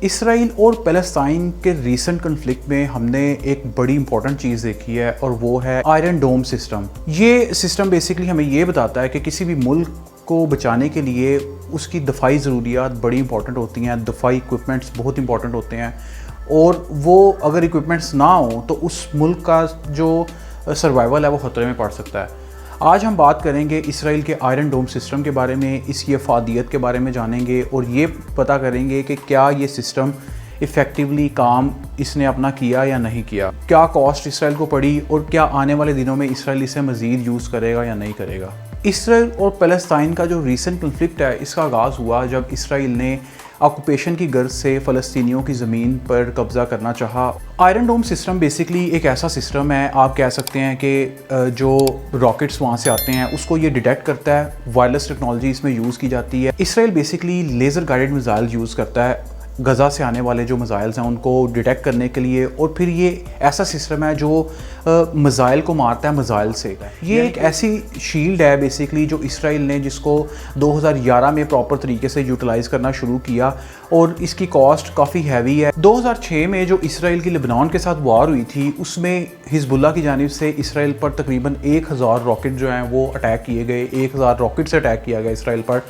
Israel और Palestine के recent conflict में हमने एक बड़ी इंपॉर्टेंट चीज़ देखी है और वो है आयरन डोम सिस्टम। ये सिस्टम बेसिकली हमें ये बताता है कि किसी भी मुल्क को बचाने के लिए उसकी दफाई ज़रूरियात बड़ी इंपॉर्टेंट होती हैं, दफाई इक्विपमेंट्स बहुत इंपॉर्टेंट होते हैं और वो अगर इक्विपमेंट्स ना हो तो उस मुल्क का जो सर्वाइवल है वो ख़तरे में पड़ सकता है। आज हम बात करेंगे इसराइल के आयरन डोम सिस्टम के बारे में, इसकी अफादियत के बारे में जानेंगे और ये पता करेंगे कि क्या ये सिस्टम इफ़ेक्टिवली काम इसने अपना किया या नहीं किया, क्या कॉस्ट इसराइल को पड़ी और क्या आने वाले दिनों में इसराइल इसे मज़ीद यूज़ करेगा या नहीं करेगा। इसराइल और पैलेस्टाइन का जो रीसेंट कन्फ्लिक्ट है इसका आगाज़ हुआ जब इसराइल ने ऑक्यूपेशन की गर्ज से फ़लस्तीनियों की ज़मीन पर कब्ज़ा करना चाहा। आयरन डोम सिस्टम बेसिकली एक ऐसा सिस्टम है, आप कह सकते हैं कि जो रॉकेट्स वहाँ से आते हैं उसको ये डिटेक्ट करता है, वायरलेस टेक्नोलॉजी इसमें यूज़ की जाती है। Israel basically laser guided missile use करता है गज़ा से आने वाले जो मिसाइल्स हैं उनको डिटेक्ट करने के लिए, और फिर ये ऐसा सिस्टम है जो मिसाइल को मारता है मिसाइल से। ये एक ऐसी शील्ड है बेसिकली जो इसराइल ने जिसको 2011 में प्रॉपर तरीके से यूटिलाइज़ करना शुरू किया और इसकी कॉस्ट काफ़ी हैवी है। 2006 में जो इसराइल की लेबनान के साथ वार हुई थी उसमें हिजबुल्लाह की जानिब से इसराइल पर तकरीबन 1000 रॉकेट जो हैं वो अटैक किए गए, 1000 रॉकेट से अटैक किया गया इसराइल पर।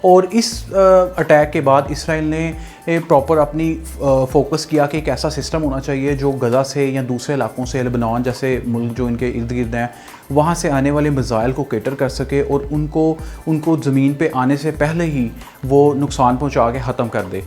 और इस अटैक के बाद इसराइल ने प्रॉपर अपनी फोकस किया कि एक ऐसा सिस्टम होना चाहिए जो गज़ा से या दूसरे इलाकों से, लेबनान जैसे मुल्क जो इनके इर्द गिर्द हैं, वहाँ से आने वाले मिसाइल को कैटर कर सके और उनको ज़मीन पे आने से पहले ही वो नुकसान पहुँचा के ख़त्म कर दे।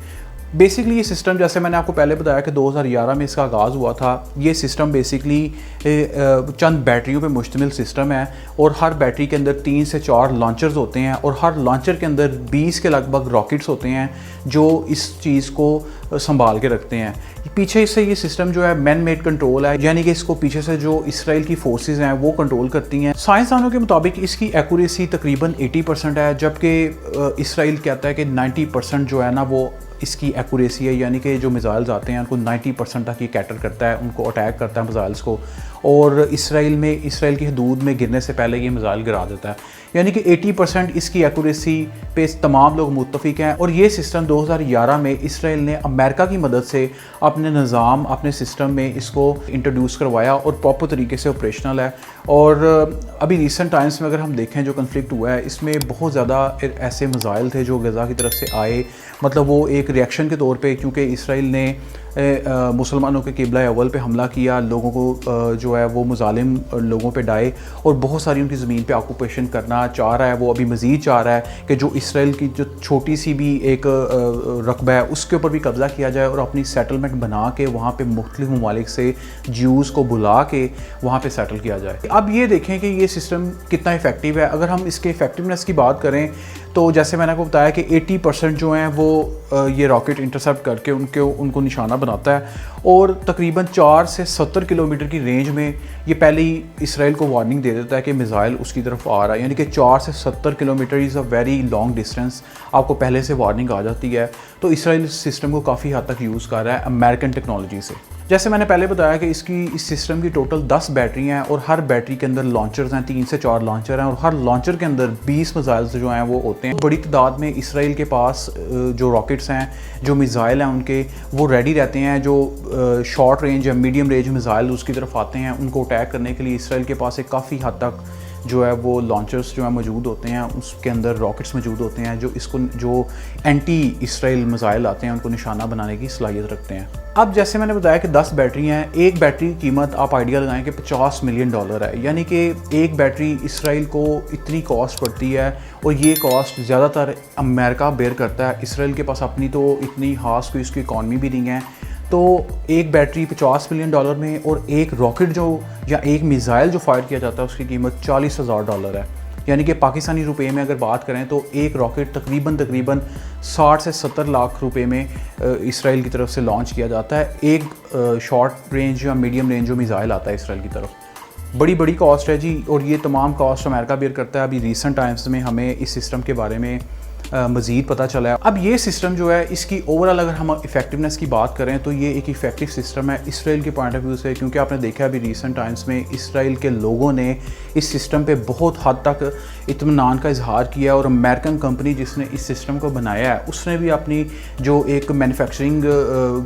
बेसिकली ये सिस्टम, जैसे मैंने आपको पहले बताया कि 2011 में इसका आगाज़ हुआ था, ये सिस्टम बेसिकली चंद बैटरियों पे मुश्तमिल सिस्टम है और हर बैटरी के अंदर 3 से 4 लॉन्चर्स होते हैं और हर लॉन्चर के अंदर 20 के लगभग रॉकेट्स होते हैं जो इस चीज़ को संभाल के रखते हैं। पीछे से ये सिस्टम जो है मैन मेड कंट्रोल है, यानी कि इसको पीछे से जो इसराइल की फोर्सेस हैं वो कंट्रोल करती हैं। साइंसदानों के मुताबिक इसकी एक्यूरेसी तकरीबन 80% है, जबकि इसराइल कहता है कि 90% जो है ना वो इसकी एक्यूरेसी है, यानी कि जो मिसाइल्स आते हैं उनको 90% तक ये कैटर करता है, उनको अटैक करता है मिसाइल्स को, और इसराइल की हदूद में गिरने से पहले ये मिसाइल गिरा देता है। यानी कि 80% इसकी एक्यूरेसी पे तमाम लोग मुत्तफिक हैं। और ये सिस्टम 2011 में इसराइल ने अमेरिका की मदद से अपने निज़ाम, अपने सिस्टम में इसको इंट्रोड्यूस करवाया और प्रॉपर तरीके से ऑपरेशनल है। और अभी रिसेंट टाइम्स में अगर हम देखें जो कन्फ्लिक्ट हुआ है इसमें बहुत ज़्यादा ऐसे मिसाइल थे जो गज़ा की तरफ से आए, मतलब वो एक रिएक्शन के तौर पे, क्योंकि इसराइल ने मुसलमानों के किबला अव्वल पे हमला किया, लोगों को जो है वो मुजालिम लोगों पे डाए और बहुत सारी उनकी ज़मीन पे ऑक्यूपेशन करना चाह रहा है। वो अभी मज़ीद चाह रहा है कि जो इसराइल की जो छोटी सी भी एक रकबा है उसके ऊपर भी कब्ज़ा किया जाए और अपनी सेटलमेंट बना के वहाँ पे मुख्तलिफ ममालिक से ज्यूज़ को बुला के वहाँ पे सेटल किया जाए। अब ये देखें कि ये सिस्टम कितना इफ़ेक्टिव है। अगर हम इसके इफ़ेक्टिवनेस की बात करें तो जैसे मैंने आपको बताया कि 80% जो हैं वो ये रॉकेट इंटरसेप्ट करके उनको निशाना बनाता है और तकरीबन 4 से 70 किलोमीटर की रेंज में ये पहले ही इसराइल को वार्निंग दे देता है कि मिसाइल उसकी तरफ आ रहा है। यानी कि 4 से 70 kilometre is a very long distance, आपको पहले से वार्निंग आ जाती है। तो इसराइल इस सिस्टम को काफ़ी हद तक यूज़ कर रहा है अमेरिकन टेक्नोलॉजी से। जैसे मैंने पहले बताया कि इस सिस्टम की टोटल 10 बैटरी हैं और हर बैटरी के अंदर लॉन्चर्स हैं, 3 से 4 लॉन्चर हैं और हर लॉन्चर के अंदर 20 मिसाइल्स जो हैं वो होते हैं। बड़ी तादाद में इसराइल के पास जो रॉकेट्स हैं, जो मिसाइल हैं उनके, वो रेडी रहते हैं। जो शॉर्ट रेंज या मीडियम रेंज मिसाइल उसकी तरफ आते हैं उनको अटैक करने के लिए इसराइल के पास एक काफ़ी हद तक जो है वो लॉन्चर्स जो है मौजूद होते हैं, उसके अंदर रॉकेट्स मौजूद होते हैं जो एंटी इसराइल मिसाइल आते हैं उनको निशाना बनाने की सलाहियत रखते हैं। अब जैसे मैंने बताया कि 10 बैटरी हैं, एक बैटरी की कीमत आप आइडिया लगाएं कि $50 मिलियन है, यानी कि एक बैटरी इसराइल को इतनी कॉस्ट पड़ती है और ये कॉस्ट ज़्यादातर अमेरिका बेयर करता है। इसराइल के पास अपनी तो इतनी खास कोई इसकी इकॉनमी भी नहीं है, तो एक बैटरी $50 मिलियन में और एक रॉकेट जो या एक मिसाइल जो फायर किया जाता है उसकी कीमत $40,000 है। यानी कि पाकिस्तानी रुपए में अगर बात करें तो एक रॉकेट तकरीबन 60 से 70 लाख रुपए में इसराइल की तरफ से लॉन्च किया जाता है। एक शॉर्ट रेंज या मीडियम रेंज जो मिसाइल आता है इसराइल की तरफ। बड़ी कॉस्ट है जी, और ये तमाम कॉस्ट अमेरिका बेयर करता है। अभी रिसेंट टाइम्स में हमें इस सिस्टम के बारे में मज़ीद पता चला है। अब ये सिस्टम जो है इसकी ओवरऑल अगर हम इफ़ेक्टिवनेस की बात करें तो ये एक इफ़ेक्टिव सिस्टम है इसराइल के पॉइंट ऑफ व्यू से, क्योंकि आपने देखा अभी रिसेंट टाइम्स में इसराइल के लोगों ने इस सिस्टम पे बहुत हद तक इत्मीनान का इजहार किया और अमेरिकन कंपनी जिसने इस सिस्टम को बनाया है उसने भी अपनी जो एक मैन्युफैक्चरिंग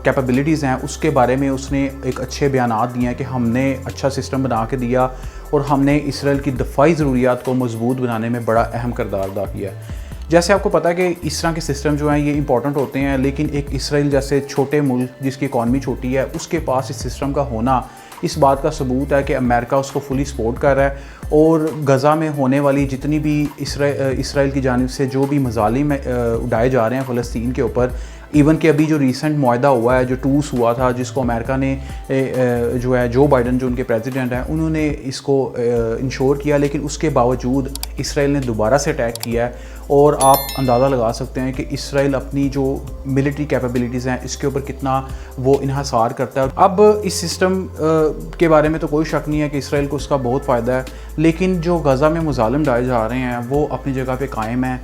कैपेबिलिटीज़ हैं उसके बारे में उसने एक अच्छे बयानात दिए हैं कि हमने अच्छा सिस्टम बना के दिया और हमने इसराइल की दफ़ाई ज़रूरियात को मजबूत बनाने में बड़ा अहम किरदार अदा किया है। जैसे आपको पता है कि इस तरह के सिस्टम जो हैं ये इंपॉर्टेंट होते हैं, लेकिन एक इसराइल जैसे छोटे मुल्क जिसकी इकॉनमी छोटी है उसके पास इस सिस्टम का होना इस बात का सबूत है कि अमेरिका उसको फुली सपोर्ट कर रहा है। और गज़ा में होने वाली जितनी भी इसराइल की जानिब से जो भी मज़ालिम उड़ाए जा रहे हैं फ़लस्तीन के ऊपर, इवन कि अभी जो रीसेंट मुआहदा हुआ है, जो टूस हुआ था जिसको अमेरिका ने जो है जो बाइडन जो उनके प्रेसिडेंट हैं उन्होंने इसको इंश्योर किया, लेकिन उसके बावजूद इसराइल ने दोबारा से अटैक किया है। और आप अंदाज़ा लगा सकते हैं कि इसराइल अपनी जो मिलिट्री कैपेबिलिटीज़ हैं इसके ऊपर कितना वो इन्हसार करता है। अब इस सिस्टम के बारे में तो कोई शक नहीं है कि इसराइल को उसका बहुत फ़ायदा है, लेकिन जो गज़ा में मुजालिम डाले जा रहे हैं वो अपनी जगह पे कायम है।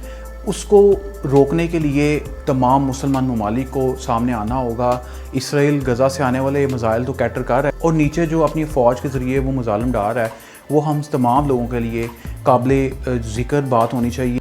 उसको रोकने के लिए तमाम मुसलमान ममालिक को सामने आना होगा। इसराइल गज़ा से आने वाले मज़ाइल तो कैटर कर रहा है और नीचे जो अपनी फ़ौज के ज़रिए वो मुजालिम डाल रहा है वो हम तमाम लोगों के लिए काबिल ज़िक्र बात होनी चाहिए।